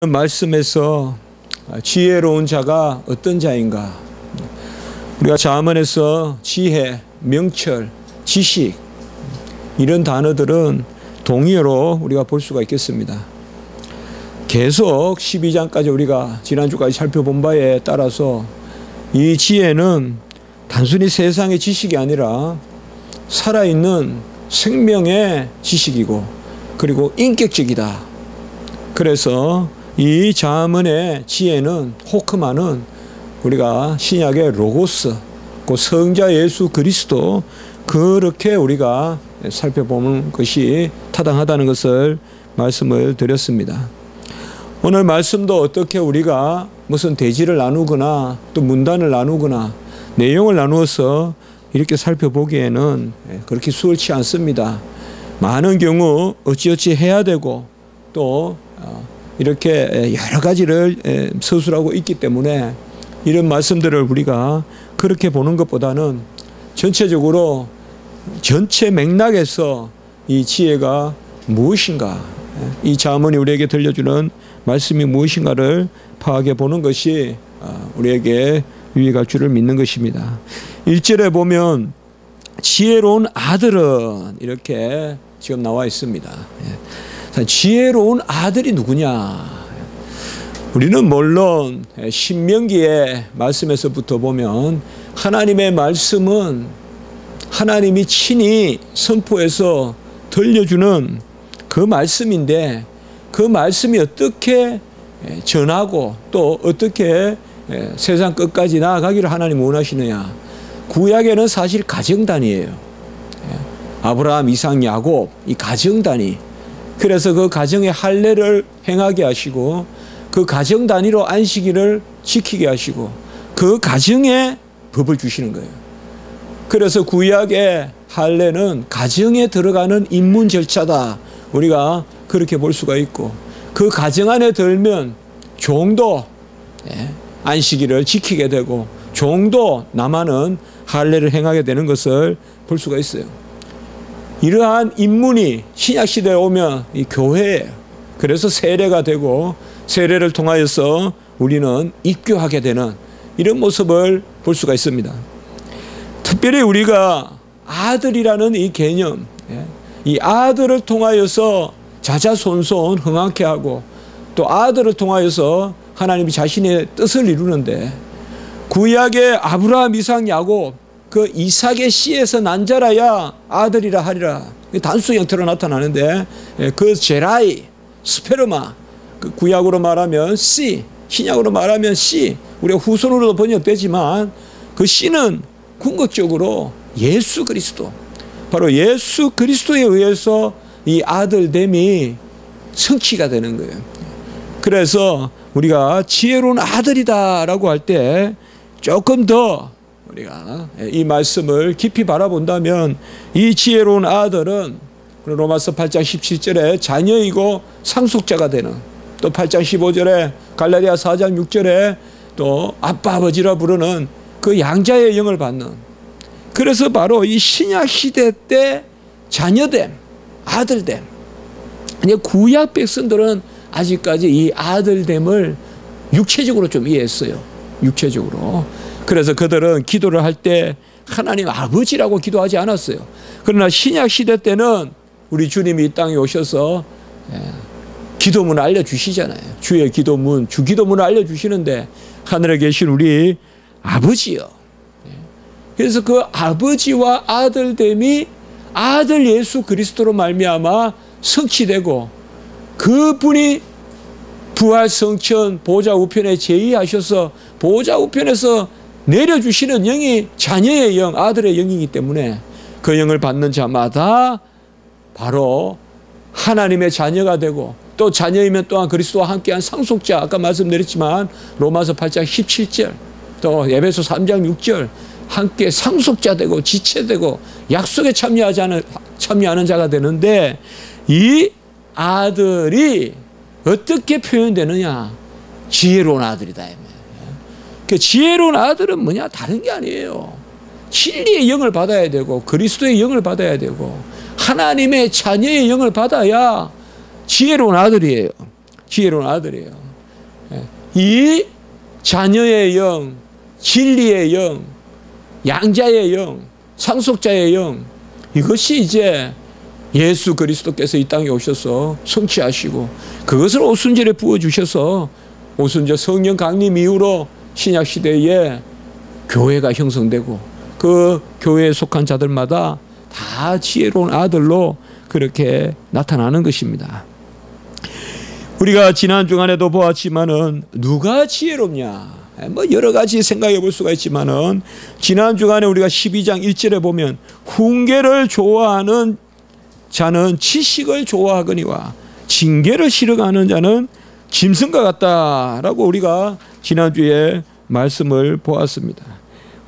말씀에서 지혜로운 자가 어떤 자인가? 우리가 잠언에서 지혜, 명철, 지식 이런 단어들은 동의어로 우리가 볼 수가 있겠습니다. 계속 12장까지 우리가 지난주까지 살펴본 바에 따라서 이 지혜는 단순히 세상의 지식이 아니라 살아있는 생명의 지식이고 그리고 인격적이다. 그래서 이 잠언의 지혜는 호크마는 우리가 신약의 로고스, 그 성자 예수 그리스도 그렇게 우리가 살펴보는 것이 타당하다는 것을 말씀을 드렸습니다. 오늘 말씀도 어떻게 우리가 무슨 대지를 나누거나 또 문단을 나누거나 내용을 나누어서 이렇게 살펴보기에는 그렇게 수월치 않습니다. 많은 경우 어찌어찌 해야 되고 또 이렇게 여러 가지를 서술하고 있기 때문에 이런 말씀들을 우리가 그렇게 보는 것보다는 전체적으로 전체 맥락에서 이 지혜가 무엇인가, 이 잠언이 우리에게 들려주는 말씀이 무엇인가를 파악해 보는 것이 우리에게 유익할 줄을 믿는 것입니다. 1절에 보면 지혜로운 아들은 이렇게 지금 나와 있습니다. 지혜로운 아들이 누구냐? 우리는 물론 신명기의 말씀에서부터 보면 하나님의 말씀은 하나님이 친히 선포해서 들려주는 그 말씀인데 그 말씀이 어떻게 전하고 또 어떻게 세상 끝까지 나아가기를 하나님 원하시느냐? 구약에는 사실 가정단위예요. 아브라함, 이삭, 야곱 이 가정단위. 그래서 그 가정의 할례를 행하게 하시고 그 가정 단위로 안식일을 지키게 하시고 그 가정에 법을 주시는 거예요. 그래서 구약의 할례는 가정에 들어가는 입문 절차다. 우리가 그렇게 볼 수가 있고 그 가정 안에 들면 종도 안식일을 지키게 되고 종도 남아는 할례를 행하게 되는 것을 볼 수가 있어요. 이러한 입문이 신약시대에 오면 이 교회예요. 그래서 세례가 되고 세례를 통하여서 우리는 입교하게 되는 이런 모습을 볼 수가 있습니다. 특별히 우리가 아들이라는 이 개념, 이 아들을 통하여서 자자손손 흥하게 하고 또 아들을 통하여서 하나님이 자신의 뜻을 이루는데 구약의 아브라함, 이삭, 야곱 그 이삭의 씨에서 난 자라야 아들이라 하리라. 단수 형태로 나타나는데 그 제라이, 스페르마, 그 구약으로 말하면 씨, 신약으로 말하면 씨, 우리가 후손으로도 번역되지만 그 씨는 궁극적으로 예수 그리스도, 바로 예수 그리스도에 의해서 이 아들됨이 성취가 되는 거예요. 그래서 우리가 지혜로운 아들이다라고 할 때 조금 더 우리가 이 말씀을 깊이 바라본다면 이 지혜로운 아들은 로마서 8장 17절에 자녀이고 상속자가 되는, 또 8장 15절에 갈라디아 4장 6절에 또 아빠 아버지라 부르는 그 양자의 영을 받는, 그래서 바로 이 신약 시대 때 자녀됨, 아들됨. 구약 백성들은 아직까지 이 아들됨을 육체적으로 좀 이해했어요. 육체적으로. 그래서 그들은 기도를 할 때 하나님 아버지라고 기도하지 않았어요. 그러나 신약 시대 때는 우리 주님이 이 땅에 오셔서 기도문을 알려주시잖아요. 주의 기도문, 주기도문을 알려주시는데 하늘에 계신 우리 아버지요. 그래서 그 아버지와 아들됨이 아들 예수 그리스도로 말미암아 성취되고 그분이 부활 성천 보좌 우편에 제의하셔서 보좌 우편에서 내려주시는 영이 자녀의 영, 아들의 영이기 때문에 그 영을 받는 자마다 바로 하나님의 자녀가 되고 또 자녀이면 또한 그리스도와 함께한 상속자, 아까 말씀드렸지만 로마서 8장 17절 또 에베소 3장 6절 함께 상속자 되고 지체되고 약속에 참여하는 자가 되는데 이 아들이 어떻게 표현되느냐? 지혜로운 아들이다. 그 지혜로운 아들은 뭐냐? 다른 게 아니에요. 진리의 영을 받아야 되고 그리스도의 영을 받아야 되고 하나님의 자녀의 영을 받아야 지혜로운 아들이에요. 지혜로운 아들이에요. 이 자녀의 영, 진리의 영, 양자의 영, 상속자의 영, 이것이 이제 예수 그리스도께서 이 땅에 오셔서 성취하시고 그것을 오순절에 부어주셔서 오순절 성령 강림 이후로 신약시대에 교회가 형성되고 그 교회에 속한 자들마다 다 지혜로운 아들로 그렇게 나타나는 것입니다. 우리가 지난 주간에도 보았지만은 누가 지혜롭냐? 뭐 여러 가지 생각해 볼 수가 있지만은 지난 주간에 우리가 12장 1절에 보면 훈계를 좋아하는 자는 지식을 좋아하거니와 징계를 싫어하는 자는 짐승과 같다라고 우리가 지난주에 말씀을 보았습니다.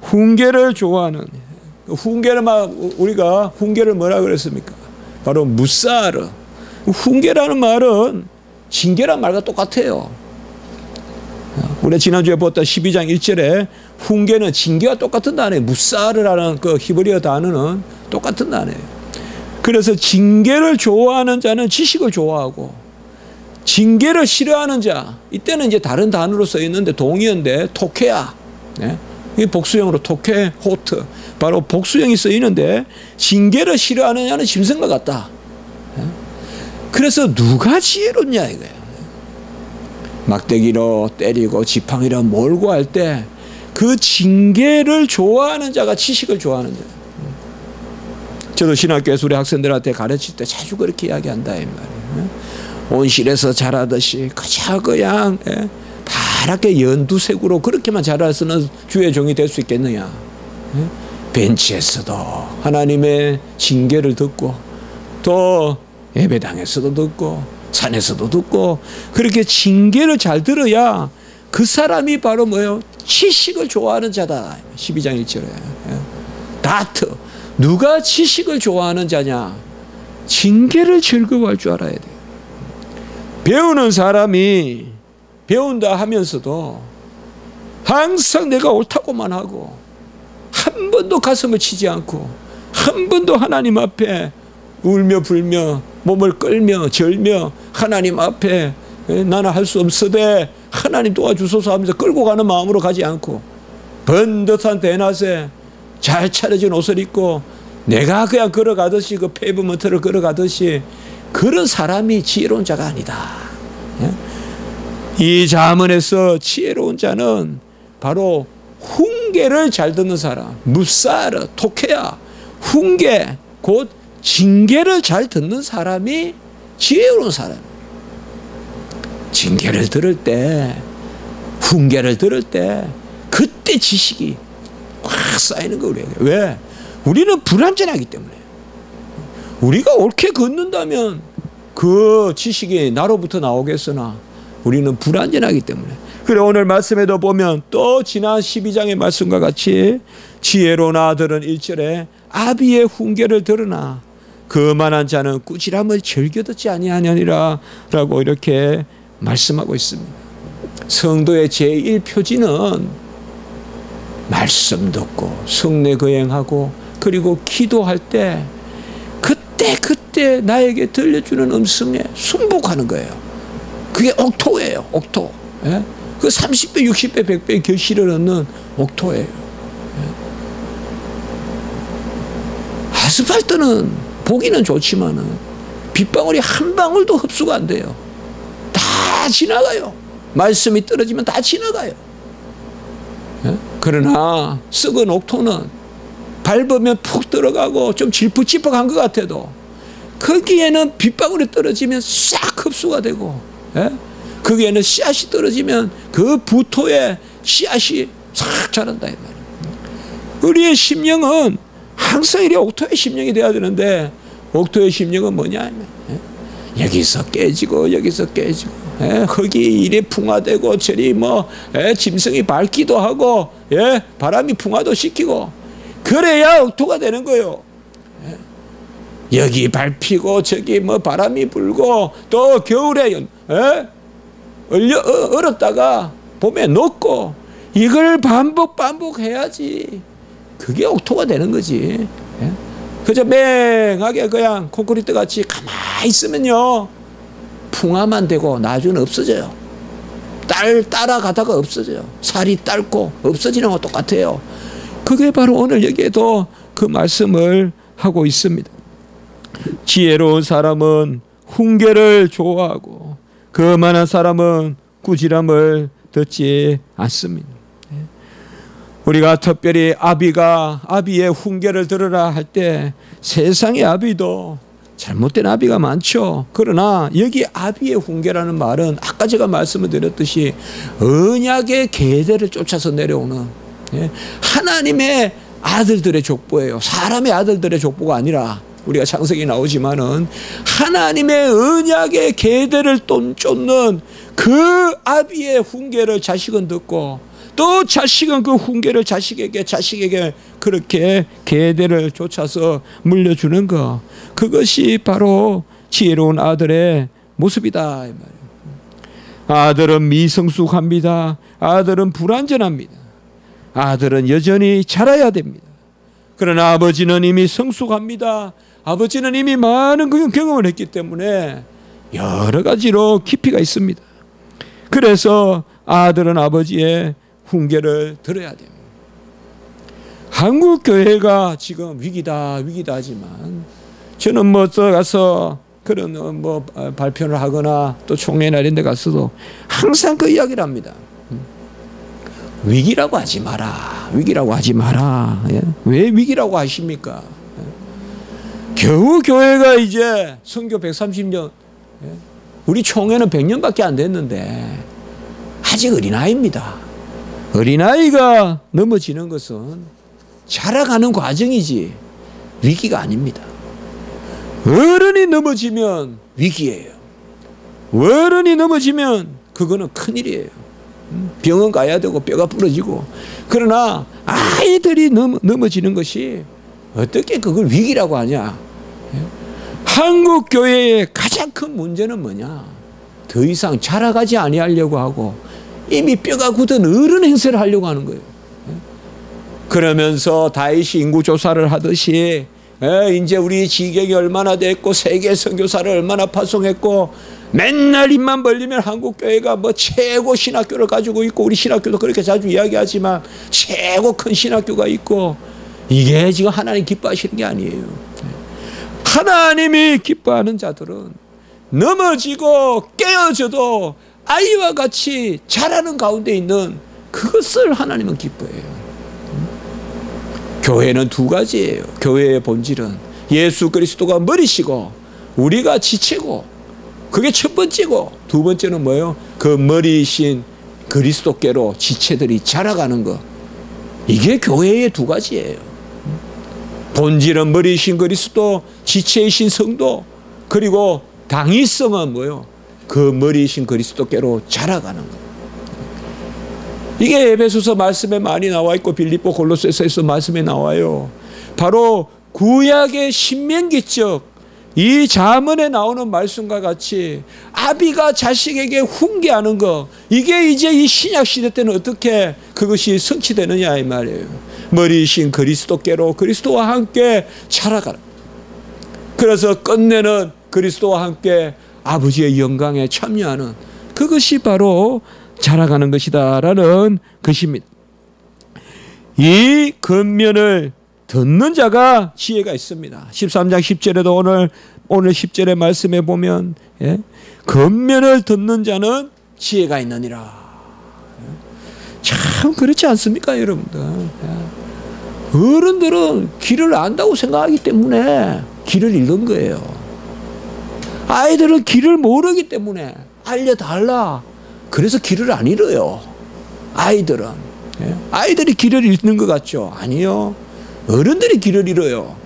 훈계를 좋아하는, 훈계를 우리가 훈계를 뭐라 그랬습니까? 바로 무사르. 훈계라는 말은 징계란 말과 똑같아요. 우리가 지난주에 보았던 12장 1절에 훈계는 징계와 똑같은 단어예요. 무사르라는 그 히브리어 단어는 똑같은 단어예요. 그래서 징계를 좋아하는 자는 지식을 좋아하고 징계를 싫어하는 자, 이때는 이제 다른 단어로 써 있는데 동의어인데 토케야. 네? 이 복수형으로 토케, 호트. 바로 복수형이 쓰이는데 징계를 싫어하는 자는 짐승과 같다. 네? 그래서 누가 지혜롭냐 이거예요. 막대기로 때리고 지팡이로 몰고 할 때 그 징계를 좋아하는 자가 지식을 좋아하는 자. 저도 신학교에서 우리 학생들한테 가르칠 때 자주 그렇게 이야기한다 이 말이에요. 온실에서 자라듯이 그저 그냥 파랗게 연두색으로 그렇게만 자라서는 주의 종이 될 수 있겠느냐. 벤치에서도 하나님의 징계를 듣고 또 예배당에서도 듣고 산에서도 듣고 그렇게 징계를 잘 들어야 그 사람이 바로 뭐예요? 지식을 좋아하는 자다. 12장 1절에. 다트. 누가 지식을 좋아하는 자냐? 징계를 즐거워할 줄 알아야 돼요. 배우는 사람이 배운다 하면서도 항상 내가 옳다고만 하고 한 번도 가슴을 치지 않고 한 번도 하나님 앞에 울며 불며 몸을 끌며 절며 하나님 앞에 나는 할 수 없으되 하나님 도와주소서 하면서 끌고 가는 마음으로 가지 않고 번듯한 대낮에 잘 차려진 옷을 입고 내가 그냥 걸어가듯이 그 페이브먼트를 걸어가듯이 그런 사람이 지혜로운 자가 아니다. 이 잠언에서 지혜로운 자는 바로 훈계를 잘 듣는 사람, 무사르, 토케야, 훈계, 곧 징계를 잘 듣는 사람이 지혜로운 사람. 징계를 들을 때, 훈계를 들을 때 그때 지식이 확 쌓이는 거 우리에게. 왜? 우리는 불완전하기 때문에. 우리가 옳게 걷는다면 그 지식이 나로부터 나오겠으나 우리는 불완전하기 때문에. 그래 오늘 말씀에도 보면 또 지난 12장의 말씀과 같이 지혜로운 아들은 1절에 아비의 훈계를 들으나 그만한 자는 꾸지람을 즐겨 듣지 아니하느니라 라고 이렇게 말씀하고 있습니다. 성도의 제1표지는 말씀 듣고 성례 거행하고 그리고 기도할 때 그때 나에게 들려주는 음성에 순복하는 거예요. 그게 옥토예요. 옥토. 예? 그 30배, 60배, 100배 결실을 얻는 옥토예요. 예? 아스팔트는 보기는 좋지만은 빗방울이 한 방울도 흡수가 안 돼요. 다 지나가요. 말씀이 떨어지면 다 지나가요. 예? 그러나 썩은 옥토는 밟으면 푹 들어가고 좀 질퍽질퍽한 것 같아도 거기에는 빗방울이 떨어지면 싹 흡수가 되고 예? 거기에는 씨앗이 떨어지면 그 부토에 씨앗이 싹 자란다 이 말이에요. 우리의 심령은 항상 이래 옥토의 심령이 돼야 되는데 옥토의 심령은 뭐냐? 예? 여기서 깨지고 여기서 깨지고 예? 흙이 이리 풍화되고 저리 뭐 예? 짐승이 밟기도 하고 예? 바람이 풍화도 시키고 그래야 옥토가 되는 거예요. 예? 여기 밟히고 저기 뭐 바람이 불고 또 겨울에 예? 얼었다가 봄에 녹고 이걸 반복해야지 그게 옥토가 되는 거지. 예? 그저 맹하게 그냥 콘크리트 같이 가만히 있으면요 풍화만 되고 나중에 없어져요. 따라가다가 없어져요. 살이 닳고 없어지는 거 똑같아요. 그게 바로 오늘 여기에도 그 말씀을 하고 있습니다. 지혜로운 사람은 훈계를 좋아하고 거만한 사람은 꾸지람을 듣지 않습니다. 우리가 특별히 아비의 훈계를 들으라 할 때 세상의 아비도 잘못된 아비가 많죠. 그러나 여기 아비의 훈계라는 말은 아까 제가 말씀을 드렸듯이 언약의 계대를 쫓아서 내려오는 하나님의 아들들의 족보예요. 사람의 아들들의 족보가 아니라 우리가 창세기 나오지만은 하나님의 언약의 계대를 쫓는 그 아비의 훈계를 자식은 듣고 또 자식은 그 훈계를 자식에게 그렇게 계대를 쫓아서 물려주는 것, 그것이 바로 지혜로운 아들의 모습이다 이 말이에요. 아들은 미성숙합니다. 아들은 불완전합니다. 아들은 여전히 자라야 됩니다. 그러나 아버지는 이미 성숙합니다. 아버지는 이미 많은 경험을 했기 때문에 여러 가지로 깊이가 있습니다. 그래서 아들은 아버지의 훈계를 들어야 됩니다. 한국 교회가 지금 위기다 하지만 저는 들어가서 그런 발표를 하거나 또 총회나 이런 데 가서도 항상 그 이야기를 합니다. 위기라고 하지 마라. 위기라고 하지 마라. 왜 위기라고 하십니까? 겨우 교회가 이제 선교 130년, 우리 총회는 100년밖에 안 됐는데 아직 어린아이입니다. 어린아이가 넘어지는 것은 자라가는 과정이지 위기가 아닙니다. 어른이 넘어지면 위기예요. 어른이 넘어지면 그거는 큰일이에요. 병원 가야 되고 뼈가 부러지고. 그러나 아이들이 넘어지는 것이 어떻게 그걸 위기라고 하냐. 한국 교회의 가장 큰 문제는 뭐냐. 더 이상 자라가지 아니하려고 하고 이미 뼈가 굳은 어른 행세를 하려고 하는 거예요. 그러면서 다윗이 인구조사를 하듯이 이제 우리 지경이 얼마나 됐고 세계 선교사를 얼마나 파송했고 맨날 입만 벌리면 한국교회가 최고 신학교를 가지고 있고 우리 신학교도 그렇게 자주 이야기하지만 최고 큰 신학교가 있고 이게 지금 하나님 기뻐하시는 게 아니에요. 하나님이 기뻐하는 자들은 넘어지고 깨어져도 아이와 같이 자라는 가운데 있는 그것을 하나님은 기뻐해요. 교회는 두 가지예요. 교회의 본질은 예수 그리스도가 머리시고 우리가 지체고, 그게 첫 번째고, 두 번째는 뭐예요? 그 머리이신 그리스도께로 지체들이 자라가는 것. 이게 교회의 두 가지예요. 본질은 머리이신 그리스도, 지체이신 성도, 그리고 당위성은 뭐예요? 그 머리이신 그리스도께로 자라가는 것. 이게 에베소서 말씀에 많이 나와 있고 빌립보 골로새서에서 말씀에 나와요. 바로 구약의 신명기적 이 잠언에 나오는 말씀과 같이 아비가 자식에게 훈계하는 것, 이게 이제 이 신약 시대 때는 어떻게 그것이 성취되느냐 이 말이에요. 머리이신 그리스도께로 그리스도와 함께 자라가라. 그래서 끝내는 그리스도와 함께 아버지의 영광에 참여하는 그것이 바로 자라가는 것이다라는 것입니다. 이 겉면을 듣는 자가 지혜가 있습니다. 13장 10절에도 오늘 10절의 말씀에 보면 겉면을 듣는 자는 지혜가 있느니라. 참 그렇지 않습니까 여러분들? 어른들은 길을 안다고 생각하기 때문에 길을 잃는 거예요. 아이들은 길을 모르기 때문에 알려달라. 그래서 길을 안 잃어요. 아이들이 길을 잃는 것 같죠? 아니요. 어른들이 길을 잃어요.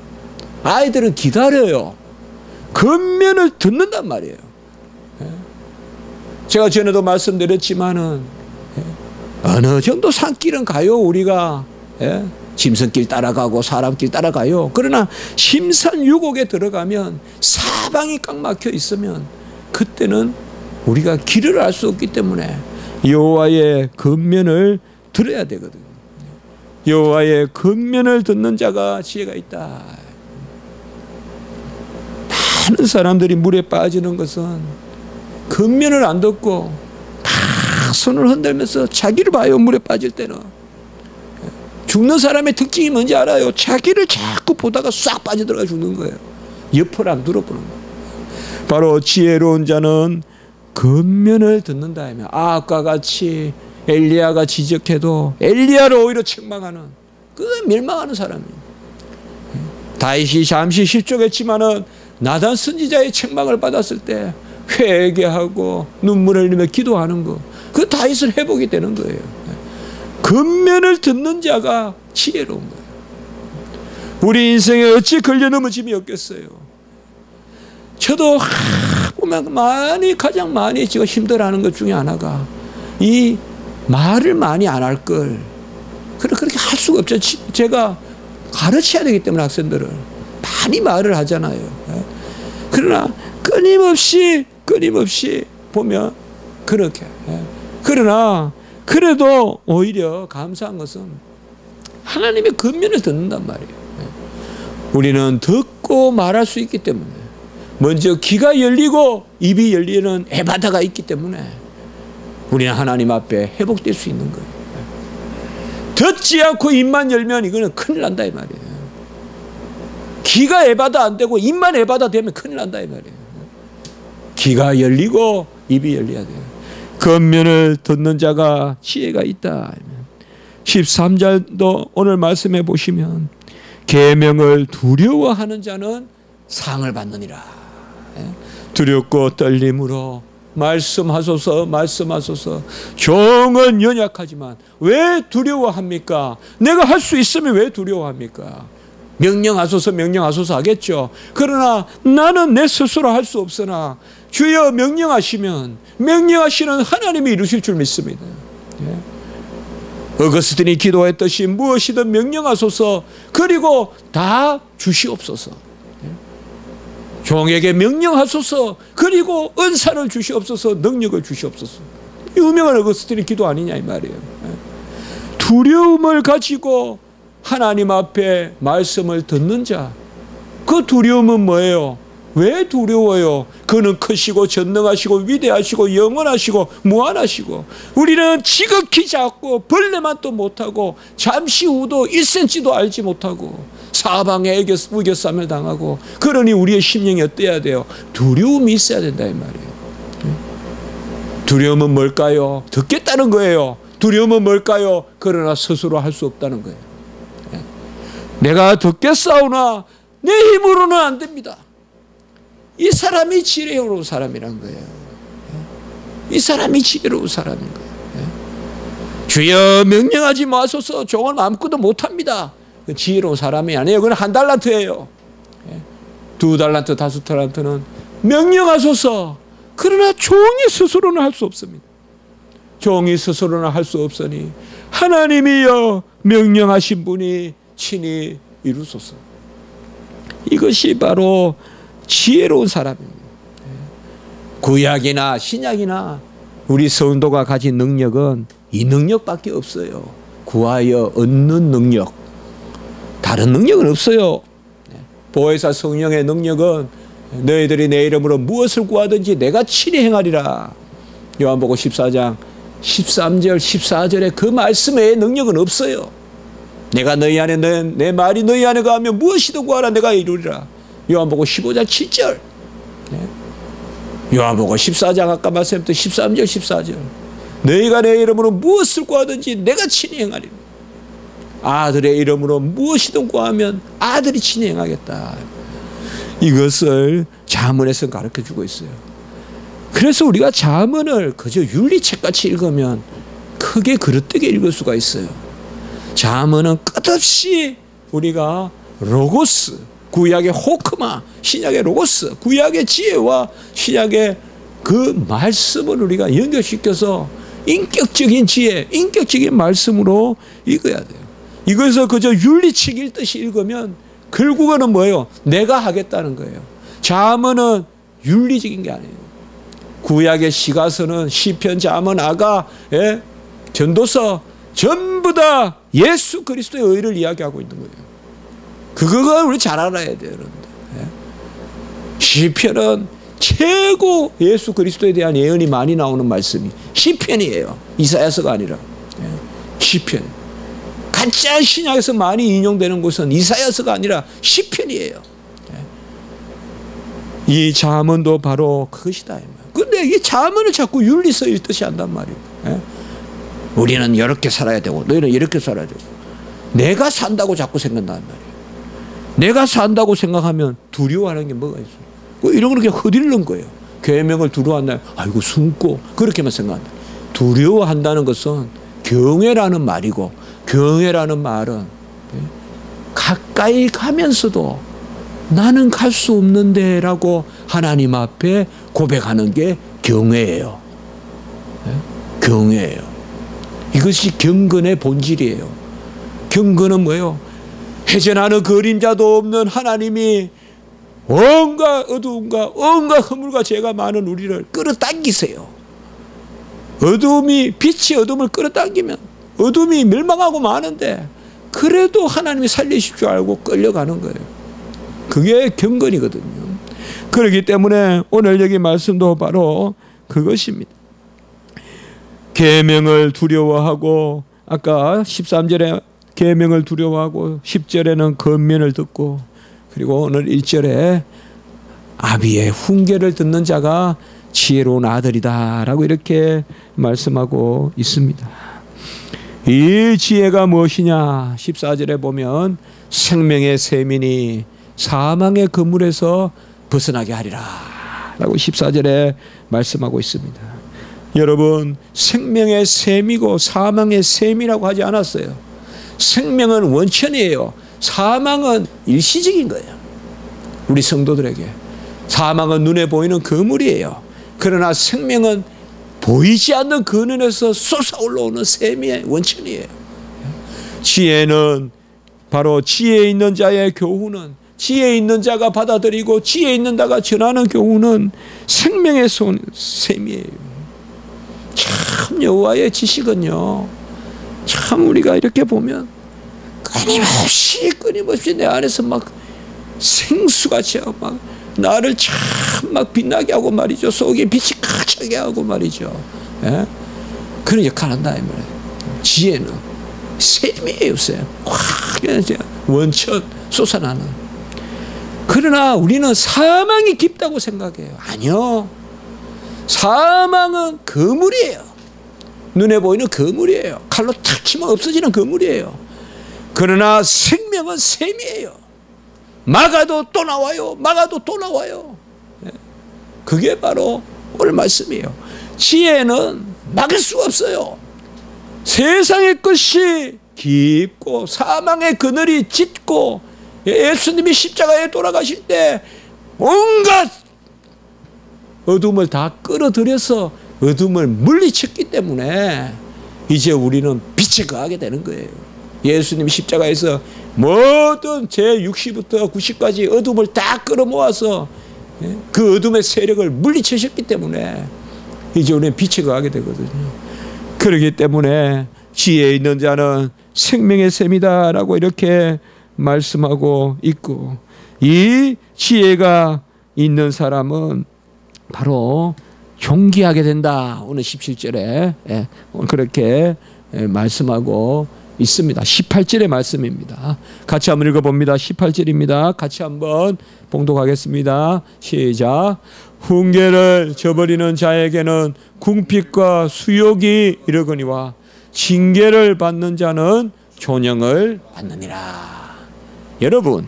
아이들은 기다려요. 겉면을 듣는단 말이에요. 제가 전에도 말씀드렸지만은 어느 정도 산길은 가요. 우리가 짐승길 따라가고 사람길 따라가요. 그러나 심산유곡에 들어가면 사방이 꽉 막혀 있으면 그때는 우리가 길을 알 수 없기 때문에 여호와의 겉면을 들어야 되거든요. 여호와의 겉면을 듣는 자가 지혜가 있다. 많은 사람들이 물에 빠지는 것은 겉면을 안 듣고 막 손을 흔들면서 자기를 봐요. 물에 빠질 때는. 죽는 사람의 특징이 뭔지 알아요? 자기를 자꾸 보다가 싹 빠져들어가 죽는 거예요. 옆을 안 들어보는 거예요. 바로 지혜로운 자는 겉면을 듣는다 하면 아까 같이 엘리야가 지적해도 엘리야를 오히려 책망하는 그 멸망하는 사람이에요. 다윗이 잠시 실족했지만은 나단 선지자의 책망을 받았을 때 회개하고 눈물을 흘리며 기도하는 거, 그 다윗은 회복이 되는 거예요. 겉면을 듣는 자가 지혜로운 거예요. 우리 인생에 어찌 걸려 넘어짐이 없겠어요. 저도 보면 가장 많이 제가 힘들어하는 것 중에 하나가 이 말을 많이 안 할 걸. 그렇게 할 수가 없죠. 제가 가르쳐야 되기 때문에 학생들을 많이 말을 하잖아요. 그러나 끊임없이 보면 그렇게. 그러나 그래도 오히려 감사한 것은 하나님의 겉면을 듣는단 말이에요. 우리는 듣고 말할 수 있기 때문에, 먼저 귀가 열리고 입이 열리는 에바다가 있기 때문에 우리는 하나님 앞에 회복될 수 있는 거예요. 듣지 않고 입만 열면 이거는 큰일 난다 이 말이에요. 귀가 에바다 안 되고 입만 에바다 되면 큰일 난다 이 말이에요. 귀가 열리고 입이 열려야 돼요. 겉면을 듣는 자가 지혜가 있다. 13절도 오늘 말씀해 보시면 계명을 두려워하는 자는 상을 받느니라. 두렵고 떨림으로 말씀하소서. 종은 연약하지만 왜 두려워합니까? 내가 할 수 있으면 왜 두려워합니까? 명령하소서 하겠죠. 그러나 나는 내 스스로 할 수 없으나 주여 명령하시면 명령하시는 하나님이 이루실 줄 믿습니다. 어거스틴이 기도했듯이 무엇이든 명령하소서, 그리고 다 주시옵소서. 종에게 명령하소서, 그리고 은사를 주시옵소서, 능력을 주시옵소서. 유명한 어거스틴의 기도 아니냐 이 말이에요. 두려움을 가지고 하나님 앞에 말씀을 듣는 자, 그 두려움은 뭐예요? 왜 두려워요? 그는 크시고 전능하시고 위대하시고 영원하시고 무한하시고, 우리는 지극히 작고 벌레만 또 못하고 잠시 후도 1cm도 알지 못하고 사방에 우겨쌈을 당하고, 그러니 우리의 심령이 어때야 돼요? 두려움이 있어야 된다 이 말이에요. 두려움은 뭘까요? 듣겠다는 거예요. 두려움은 뭘까요? 그러나 스스로 할 수 없다는 거예요. 내가 듣겠사오나 내 힘으로는 안 됩니다. 이 사람이 지혜로운 사람이란 거예요. 이 사람이 지혜로운 사람인 거예요. 주여 명령하지 마소서, 종은 아무것도 못합니다. 지혜로운 사람이 아니에요. 그건 1달란트예요. 2달란트, 5달란트는 명령하소서. 그러나 종이 스스로는 할 수 없습니다. 종이 스스로는 할 수 없으니 하나님이여 명령하신 분이 친히 이루소서. 이것이 바로 지혜로운 사람입니다. 구약이나 신약이나 우리 성도가 가진 능력은 이 능력밖에 없어요. 구하여 얻는 능력. 다른 능력은 없어요. 보혜사 성령의 능력은 너희들이 내 이름으로 무엇을 구하든지 내가 친히 행하리라. 요한복음 14장 13절 14절에 그 말씀 외에 능력은 없어요. 내가 너희 안에 내 말이 너희 안에 가면 무엇이든 구하라 내가 이루리라. 요한복음 15장 7절. 요한복음 14장 아까 말씀했던 13절 14절. 너희가 내 이름으로 무엇을 구하든지 내가 친히 행하리라. 아들의 이름으로 무엇이든 구하면 아들이 친히 행하겠다. 이것을 잠언에서 가르쳐주고 있어요. 그래서 우리가 잠언을 그저 윤리책같이 읽으면 크게 그릇되게 읽을 수가 있어요. 잠언은 끝없이 우리가 로고스, 구약의 호크마, 신약의 로고스, 구약의 지혜와 신약의 그 말씀을 우리가 연결시켜서 인격적인 지혜, 인격적인 말씀으로 읽어야 돼요. 이것을 그저 윤리책 읽듯이 읽으면 결국은 뭐예요? 내가 하겠다는 거예요. 잠언은 윤리적인 게 아니에요. 구약의 시가서는 시편, 잠언, 아가, 전도서 전부 다 예수 그리스도의 의를 이야기하고 있는 거예요. 그걸 우리 잘 알아야 돼요. 시편은 최고 예수 그리스도에 대한 예언이 많이 나오는 말씀이 시편이에요. 이사야서가 아니라 시편. 가짜 신약에서 많이 인용되는 것은 이사야서가 아니라 시편이에요. 이 잠언도 바로 그것이다. 그런데 이 잠언을 자꾸 윤리서 읽듯이 한단 말이에요. 우리는 이렇게 살아야 되고 너희는 이렇게 살아야 되고 내가 산다고 자꾸 생각한단 말이에요. 내가 산다고 생각하면 두려워하는 게 뭐가 있어요? 이런 걸 그냥 허들는 거예요. 계명을 두려워한다. 아이고 숨고 그렇게만 생각한다. 두려워한다는 것은 경외라는 말이고 경외라는 말은 가까이 가면서도 나는 갈 수 없는데 라고 하나님 앞에 고백하는 게 경외예요. 경외예요. 이것이 경건의 본질이에요. 경건은 뭐예요? 해전하는 그림자도 없는 하나님이 온갖 어두움과 온갖 허물과 죄가 많은 우리를 끌어당기세요. 빛이 어둠을 끌어당기면 어둠이 멸망하고 마는데 그래도 하나님이 살리실 줄 알고 끌려가는 거예요. 그게 경건이거든요. 그렇기 때문에 오늘 여기 말씀도 바로 그것입니다. 계명을 두려워하고 아까 13절에 계명을 두려워하고 10절에는 권면을 듣고 그리고 오늘 1절에 아비의 훈계를 듣는 자가 지혜로운 아들이다 라고 이렇게 말씀하고 있습니다. 이 지혜가 무엇이냐 14절에 보면 생명의 셈이니 사망의 그물에서 벗어나게 하리라 라고 14절에 말씀하고 있습니다. 여러분 생명의 셈이고 사망의 셈이라고 하지 않았어요. 생명은 원천이에요. 사망은 일시적인 거예요. 우리 성도들에게 사망은 눈에 보이는 그물이에요. 그러나 생명은 보이지 않는 근원에서 솟아올라오는 셈의 원천이에요. 지혜는 바로 지혜 있는 자의 교훈은 지혜 있는 자가 받아들이고 지혜 있는 자가 전하는 교훈은 생명의 셈이에요. 참 여호와의 지식은요 참 우리가 이렇게 보면 끊임없이 내 안에서 막 생수같이 막 나를 참 막 빛나게 하고 말이죠. 속에 빛이 가차게 하고 말이죠. 예? 그런 역할을 한다 이 말이에요. 지혜는 셈이에요. 셈. 확 원천 솟아나는. 그러나 우리는 사망이 깊다고 생각해요. 아니요. 사망은 그물이에요. 눈에 보이는 그물이에요. 칼로 탁 치면 없어지는 그물이에요. 그러나 생명은 셈이에요. 막아도 또 나와요. 막아도 또 나와요. 그게 바로 오늘 말씀이에요. 지혜는 막을 수가 없어요. 세상의 것이 깊고 사망의 그늘이 짙고 예수님이 십자가에 돌아가실 때 온갖 어둠을 다 끌어들여서 어둠을 물리쳤기 때문에 이제 우리는 빛에 거하게 되는 거예요. 예수님이 십자가에서 모든 제60부터 90까지 어둠을 다 끌어모아서 그 어둠의 세력을 물리치셨기 때문에 이제 우리는 빛에 거하게 되거든요. 그렇기 때문에 지혜 있는 자는 생명의 셈이다 라고 이렇게 말씀하고 있고 이 지혜가 있는 사람은 바로 존귀하게 된다. 오늘 17절에 그렇게 말씀하고 있습니다. 18절의 말씀입니다. 같이 한번 읽어봅니다. 18절입니다. 같이 한번 봉독하겠습니다. 시작. 훈계를 저버리는 자에게는 궁핍과 수욕이 이르거니와 징계를 받는 자는 존영을 받느니라. 여러분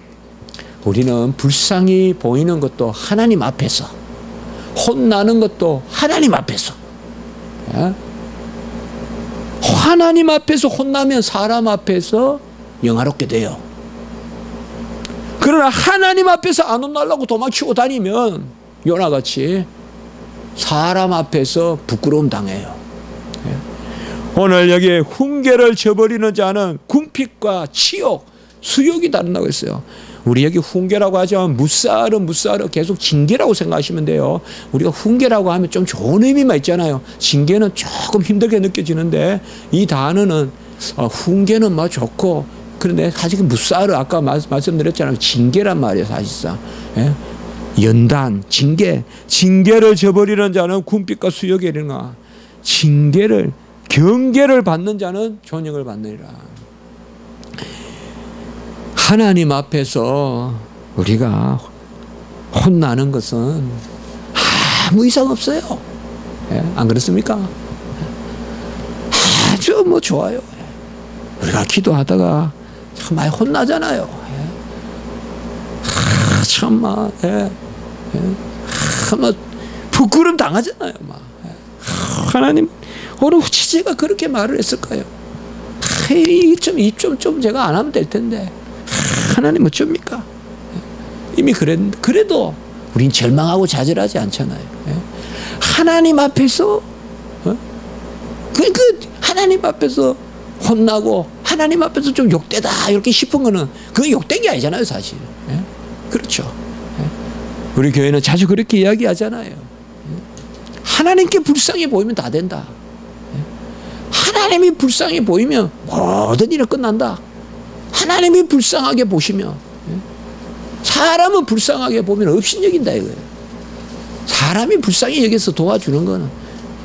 우리는 불쌍히 보이는 것도 하나님 앞에서 혼나는 것도 하나님 앞에서 하나님 앞에서 혼나면 사람 앞에서 영화롭게 돼요. 그러나 하나님 앞에서 안 혼나려고 도망치고 다니면 요나같이 사람 앞에서 부끄러움 당해요. 오늘 여기에 훈계를 저버리는 자는 궁핍과 치욕, 수욕이 다른다고 했어요. 우리 여기 훈계라고 하지만 무사르 계속 징계라고 생각하시면 돼요. 우리가 훈계라고 하면 좀 좋은 의미만 있잖아요. 징계는 조금 힘들게 느껴지는데 이 단어는 훈계는 뭐 좋고 그런데 사실 무사르 아까 말씀드렸잖아요. 징계란 말이에요. 사실상 연단, 징계를 저버리는 자는 궁핍과 수욕에 이르나 경계를 받는 자는 존영을 받느니라. 하나님 앞에서 우리가 혼나는 것은 아무 이상 없어요. 예? 안 그렇습니까? 아주 좋아요. 우리가 기도하다가 참 많이 혼나잖아요. 참막 부끄럼 당하잖아요. 하나님 어느 지체가 그렇게 말을 했을까요? 입 좀 제가 안 하면 될 텐데 하나님 어쩝니까? 이미 그랬는데 그래도 우린 절망하고 좌절하지 않잖아요. 하나님 앞에서 하나님 앞에서 혼나고 하나님 앞에서 좀 욕되다 이렇게 싶은 거는 그건 욕된 게 아니잖아요, 사실. 그렇죠. 우리 교회는 자주 그렇게 이야기하잖아요. 하나님께 불쌍해 보이면 다 된다. 하나님이 불쌍해 보이면 모든 일은 끝난다. 하나님이 불쌍하게 보시면, 사람은 불쌍하게 보면 업신여긴다 이거예요. 사람이 불쌍히 여기서 도와주는 거는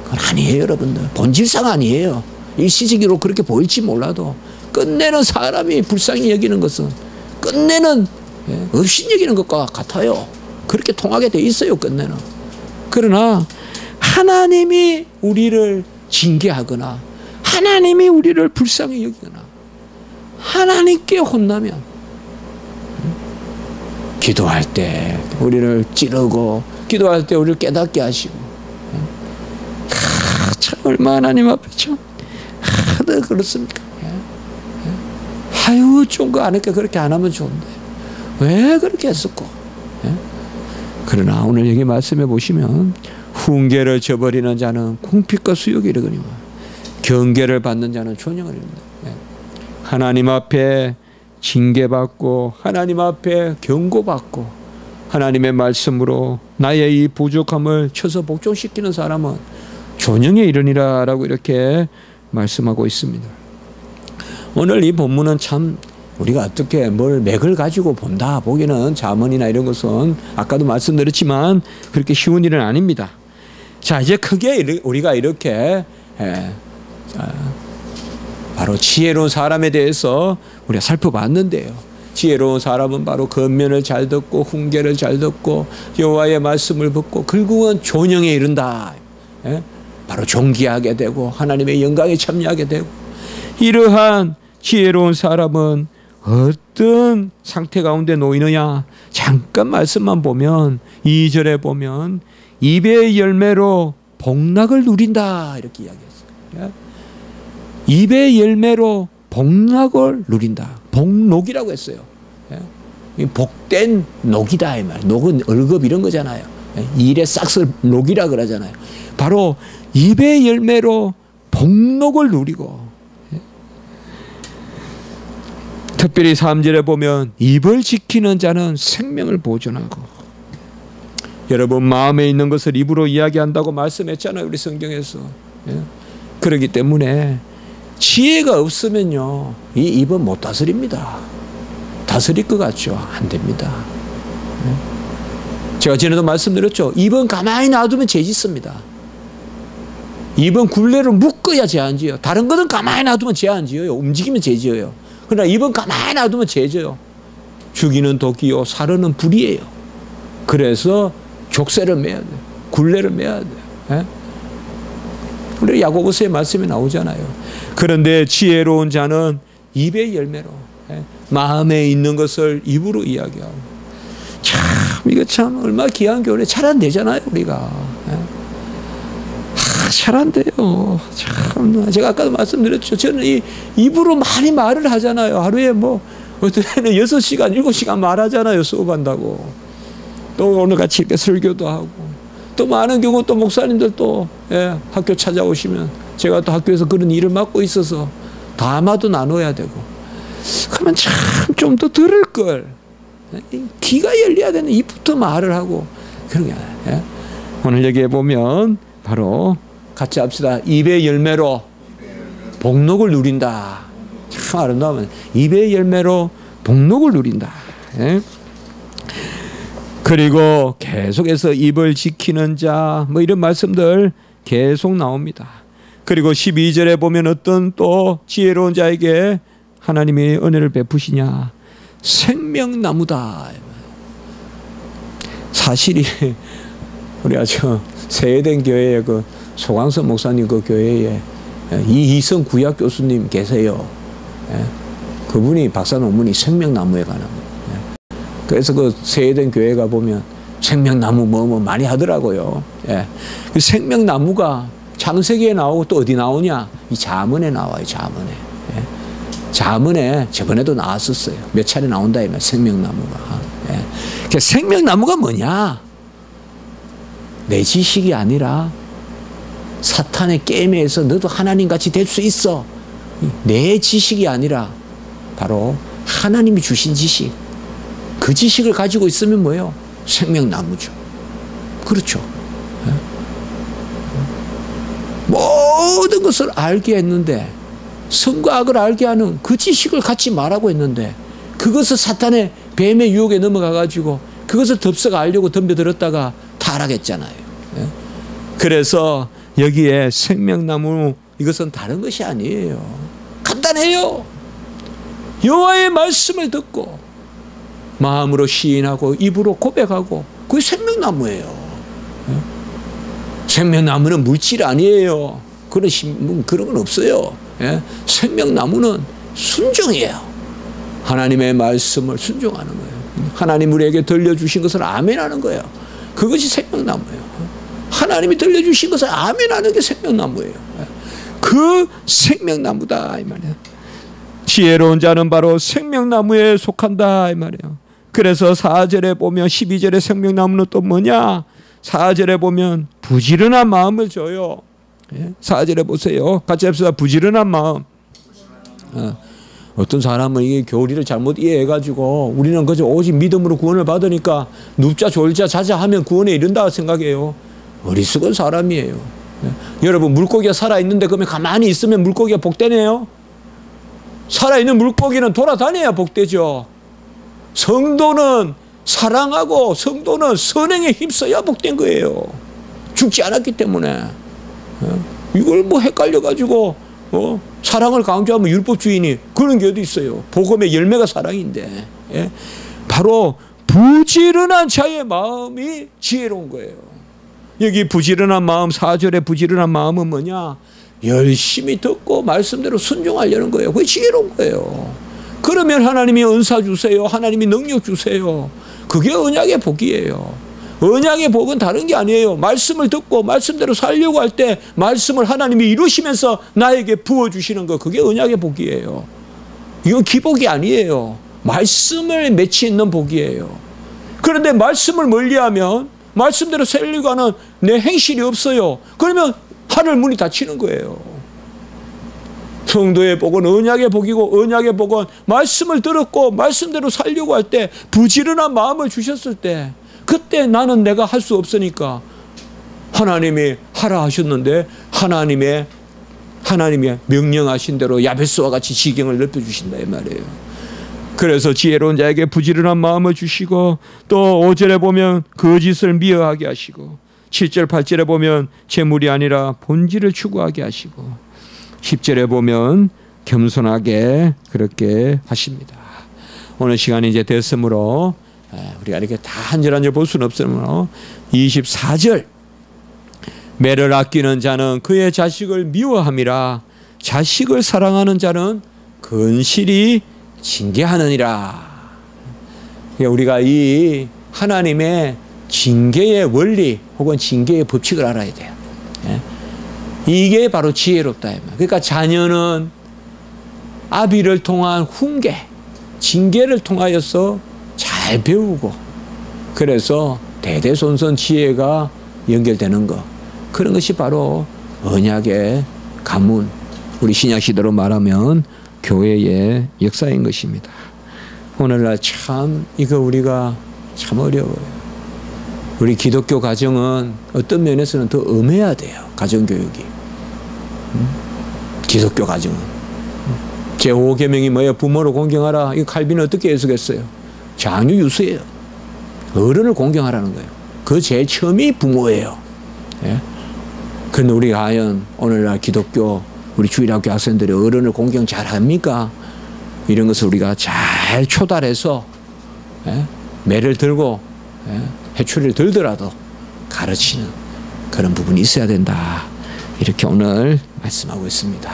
그건 아니에요, 여러분들. 본질상 아니에요. 일시적으로 그렇게 보일지 몰라도 끝내는 사람이 불쌍히 여기는 것은 끝내는 업신여기는 것과 같아요. 그렇게 통하게 돼 있어요, 끝내는. 그러나 하나님이 우리를 징계하거나 하나님이 우리를 불쌍히 여기거나 하나님께 혼나면 기도할 때 우리를 찌르고 기도할 때 우리를 깨닫게 하시고 참 얼마나 하나님 앞에 참 그렇습니까? 아유 좀 그 안에 그렇게 안 하면 좋은데 왜 그렇게 했었고. 그러나 오늘 여기 말씀해 보시면 훈계를 저버리는 자는 궁핍과 수욕에 이르거니와 경계를 받는 자는 존영을 이룬다. 하나님 앞에 징계받고 하나님 앞에 경고받고 하나님의 말씀으로 나의 이 부족함을 쳐서 복종시키는 사람은 존영에 이르니라 라고 이렇게 말씀하고 있습니다. 오늘 이 본문은 참 우리가 어떻게 뭘 맥을 가지고 본다 보기는 잠언이나 이런 것은 아까도 말씀드렸지만 그렇게 쉬운 일은 아닙니다. 자, 이제 크게 우리가 이렇게 바로 지혜로운 사람에 대해서 우리가 살펴봤는데요. 지혜로운 사람은 바로 겉면을 잘 듣고 훈계를 잘 듣고 여호와의 말씀을 듣고 결국은 존영에 이른다. 바로 존귀하게 되고 하나님의 영광에 참여하게 되고, 이러한 지혜로운 사람은 어떤 상태 가운데 놓이느냐. 잠깐 말씀만 보면 2절에 보면 입의 열매로 복락을 누린다 이렇게 이야기했어요. 입의 열매로 복락을 누린다. 복록이라고 했어요. 복된 녹이다 이 말. 녹은 얼급 이런 거잖아요. 일의 싹을 녹이라 그러잖아요. 바로 입의 열매로 복록을 누리고, 특별히 3절에 보면 입을 지키는 자는 생명을 보존하고. 여러분 마음에 있는 것을 입으로 이야기한다고 말씀했잖아요, 우리 성경에서. 그렇기 때문에 지혜가 없으면요 이 입은 못 다스립니다. 다스릴 것 같죠? 안 됩니다. 제가 전에도 말씀드렸죠. 입은 가만히 놔두면 죄 짓습니다. 입은 굴레로 묶어야 죄 안 지어요. 다른 것은 가만히 놔두면 죄 안 지어요. 움직이면 죄 지어요. 그러나 입은 가만히 놔두면 죄 져요. 죽이는 독이요 살르는 불이에요. 그래서 족쇄를 매야 돼요. 굴레를 매야 돼요. 우리 야고보서의 말씀이 나오잖아요. 그런데 지혜로운 자는 입의 열매로 마음에 있는 것을 입으로 이야기하고. 참 이거 참 얼마나 귀한 교훈에 잘 안 되잖아요 우리가. 잘 안 돼요. 참 제가 아까도 말씀드렸죠. 저는 이 입으로 많이 말을 하잖아요. 하루에 뭐 어떤 때는 6시간 7시간 말하잖아요. 수업한다고. 또 오늘 같이 이렇게 설교도 하고, 또 많은 경우 또 목사님들 또 학교 찾아오시면 제가 또 학교에서 그런 일을 맡고 있어서 담화도 나눠야 되고, 그러면 참 좀 더 들을 걸. 귀가 열려야 되는 입부터 말을 하고 그런 게 아니에요. 오늘 여기에 보면 바로 같이 합시다. 입의 열매로 복록을 누린다. 참 아름다우면 입의 열매로 복록을 누린다. 그리고 계속해서 입을 지키는 자, 뭐 이런 말씀들 계속 나옵니다. 그리고 12절에 보면 어떤 또 지혜로운 자에게 하나님이 은혜를 베푸시냐? 생명나무다. 사실이 우리 아주 세회된 교회에 그 소강선 목사님 그 교회에 이희성 구약 교수님 계세요. 그분이 박사 논문이 생명나무에 관한 거예요. 그래서 그 세회된 교회 가 보면 생명나무 뭐 많이 하더라고요. 그 생명나무가 창세기에 나오고 또 어디 나오냐? 이 잠언에 나와요. 잠언에. 잠언에 저번에도 나왔었어요. 몇 차례 나온다 이면 생명나무가. 그 생명나무가 뭐냐? 내 지식이 아니라 사탄의 게임에서 너도 하나님같이 될 수 있어. 내 지식이 아니라 바로 하나님이 주신 지식. 그 지식을 가지고 있으면 뭐예요? 생명나무죠. 그렇죠. 모든 것을 알게 했는데 선과 악을 알게 하는 그 지식을 갖지 말라고 했는데 그것을 사탄의 뱀의 유혹에 넘어가가지고 그것을 덥석 알려고 덤벼들었다가 타락했잖아요. 그래서 여기에 생명나무 이것은 다른 것이 아니에요. 간단해요. 여호와의 말씀을 듣고 마음으로 시인하고 입으로 고백하고 그게 생명나무예요. 생명나무는 물질 아니에요. 그런 건 없어요. 생명나무는 순종이에요. 하나님의 말씀을 순종하는 거예요. 하나님 우리에게 들려주신 것을 아멘하는 거예요. 그것이 생명나무예요. 하나님이 들려주신 것을 아멘하는 게 생명나무예요. 그 생명나무다 이 말이에요. 지혜로운 자는 바로 생명나무에 속한다 이 말이에요. 그래서 4절에 보면 12절에 생명나무는 또 뭐냐? 4절에 보면 부지런한 마음을 줘요. 4절에 보세요. 같이 합시다. 부지런한 마음. 어떤 사람은 이게 교리를 잘못 이해해가지고 우리는 그저 오직 믿음으로 구원을 받으니까 눕자 졸자 자자 하면 구원에 이른다 생각해요. 어리석은 사람이에요. 여러분 물고기가 살아있는데 그러면 가만히 있으면 물고기가 복되네요. 살아있는 물고기는 돌아다녀야 복되죠. 성도는 사랑하고 성도는 선행에 힘써야 복된 거예요. 죽지 않았기 때문에. 이걸 뭐 헷갈려가지고 사랑을 강조하면 율법주의니 그런 게 어디 있어요. 복음의 열매가 사랑인데. 바로 부지런한 자의 마음이 지혜로운 거예요. 여기 부지런한 마음 4절의 부지런한 마음은 뭐냐? 열심히 듣고 말씀대로 순종하려는 거예요. 그게 지혜로운 거예요. 그러면 하나님이 은사 주세요. 하나님이 능력 주세요. 그게 언약의 복이에요. 언약의 복은 다른 게 아니에요. 말씀을 듣고 말씀대로 살려고 할 때 말씀을 하나님이 이루시면서 나에게 부어주시는 거 그게 언약의 복이에요. 이건 기복이 아니에요. 말씀을 맺혀 있는 복이에요. 그런데 말씀을 멀리하면 말씀대로 살려고 하는 내 행실이 없어요. 그러면 하늘 문이 닫히는 거예요. 성도의 복은 언약의 복이고 언약의 복은 말씀을 들었고 말씀대로 살려고 할 때 부지런한 마음을 주셨을 때 그때 나는 내가 할 수 없으니까 하나님이 하라 하셨는데 하나님의 명령하신 대로 야베스와 같이 지경을 넓혀주신다 이 말이에요. 그래서 지혜로운 자에게 부지런한 마음을 주시고 또 5절에 보면 거짓을 미워하게 하시고 7절 8절에 보면 재물이 아니라 본질을 추구하게 하시고 10절에 보면 겸손하게 그렇게 하십니다. 오늘 시간이 이제 됐으므로 우리가 이렇게 다 한 절 한 절 볼 수는 없으므로 24절 매를 아끼는 자는 그의 자식을 미워함이라 자식을 사랑하는 자는 근실히 징계하느니라. 우리가 이 하나님의 징계의 원리 혹은 징계의 법칙을 알아야 돼요. 이게 바로 지혜롭다. 그러니까 자녀는 아비를 통한 훈계, 징계를 통하여서 잘 배우고 그래서 대대손손 지혜가 연결되는 것. 그런 것이 바로 언약의 가문, 우리 신약시대로 말하면 교회의 역사인 것입니다. 오늘날 참 이거 우리가 참 어려워요. 우리 기독교 가정은 어떤 면에서는 더 엄해야 돼요. 가정교육이. 기독교 가정은. 제5계명이 뭐예요? 부모를 공경하라. 이 칼빈은 어떻게 해석했어요? 장유 유수예요. 어른을 공경하라는 거예요. 그 제일 처음이 부모예요. 예? 그런데 우리가 과연 오늘날 기독교 우리 주일학교 학생들이 어른을 공경 잘합니까? 이런 것을 우리가 잘 초달해서 매를 들고 해초리를 들더라도 가르치는 그런 부분이 있어야 된다. 이렇게 오늘 말씀하고 있습니다.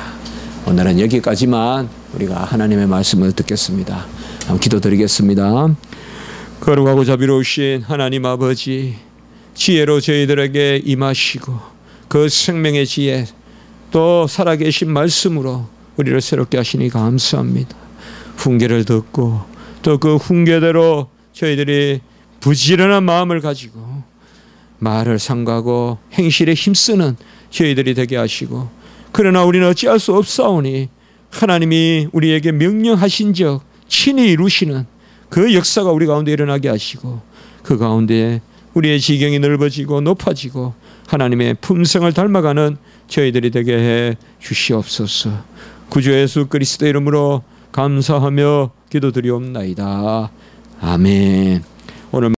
오늘은 여기까지만 우리가 하나님의 말씀을 듣겠습니다. 한번 기도드리겠습니다. 거룩하고 자비로우신 하나님 아버지, 지혜로 저희들에게 임하시고 그 생명의 지혜 또 살아계신 말씀으로 우리를 새롭게 하시니 감사합니다. 훈계를 듣고 또 그 훈계대로 저희들이 부지런한 마음을 가지고 말을 삼가고 행실에 힘쓰는 저희들이 되게 하시고, 그러나 우리는 어찌할 수 없사오니 하나님이 우리에게 명령하신 적 친히 이루시는 그 역사가 우리 가운데 일어나게 하시고, 그 가운데 우리의 지경이 넓어지고 높아지고 하나님의 품성을 닮아가는 저희들이 되게 해 주시옵소서. 구주 예수 그리스도 이름으로 감사하며 기도드리옵나이다. 아멘. 오늘